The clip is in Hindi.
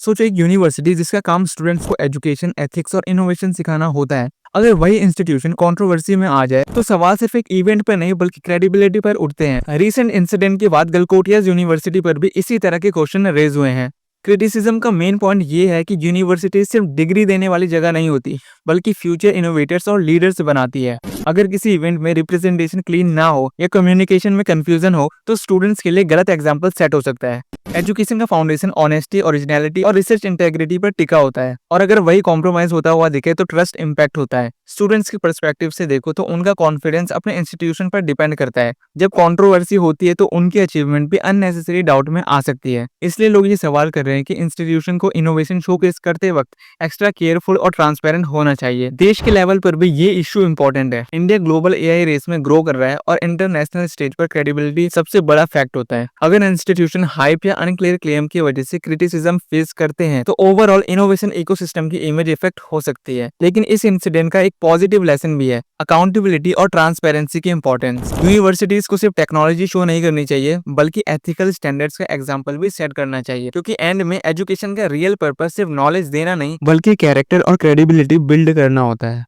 सोचो एक यूनिवर्सिटी जिसका काम स्टूडेंट्स को एजुकेशन, एथिक्स और इनोवेशन सिखाना होता है, अगर वही इंस्टीट्यूशन कंट्रोवर्सी में आ जाए तो सवाल सिर्फ एक इवेंट पर नहीं बल्कि क्रेडिबिलिटी पर उठते हैं। रिसेंट इंसिडेंट के बाद गलगोटिया यूनिवर्सिटी पर भी इसी तरह के क्वेश्चन रेज हुए हैं। क्रिटिसिज्म का मेन पॉइंट ये है कि यूनिवर्सिटी सिर्फ डिग्री देने वाली जगह नहीं होती बल्कि फ्यूचर इनोवेटर्स और लीडर्स बनाती है। अगर किसी इवेंट में रिप्रेजेंटेशन क्लीन ना हो या कम्युनिकेशन में कंफ्यूजन हो तो स्टूडेंट्स के लिए गलत एग्जाम्पल सेट हो सकता है। एजुकेशन का फाउंडेशन ऑनेस्टी, ओरिजिनलिटी और रिसर्च इंटेग्रिटी पर टिका होता है, और अगर वही कॉम्प्रोमाइज होता हुआ दिखे तो ट्रस्ट इम्पैक्ट होता है। स्टूडेंट्स के पर्सपेक्टिव से देखो तो उनका कॉन्फिडेंस अपने इंस्टीट्यूशन पर डिपेंड करता है। जब कंट्रोवर्सी होती है तो उनकी अचीवमेंट भी अननेसेसरी डाउट में आ सकती है। इसलिए लोग ये सवाल कर रहे हैं कि इंस्टीट्यूशन को इनोवेशन शोकेस करते वक्त एक्स्ट्रा केयरफुल और ट्रांसपेरेंट होना चाहिए। देश के लेवल पर भी ये इशू इंपॉर्टेंट है। इंडिया ग्लोबल एआई रेस में ग्रो कर रहा है और इंटरनेशनल स्टेज पर क्रेडिबिलिटी सबसे बड़ा फैक्ट होता है। अगर इंस्टीट्यूशन हाइप या अनक्लियर क्लेम की वजह से क्रिटिसिज्म फेस करते हैं तो ओवरऑल इनोवेशन इकोसिस्टम की इमेज इफेक्ट हो सकती है। लेकिन इस इंसिडेंट का एक पॉजिटिव लेसन भी है, अकाउंटेबिलिटी और ट्रांसपेरेंसी की इंपॉर्टेंस। यूनिवर्सिटीज को सिर्फ टेक्नोलॉजी शो नहीं करनी चाहिए बल्कि एथिकल स्टैंडर्ड्स का एग्जांपल भी सेट करना चाहिए, क्योंकि एंड में एजुकेशन का रियल पर्पस सिर्फ नॉलेज देना नहीं बल्कि कैरेक्टर और क्रेडिबिलिटी बिल्ड करना होता है।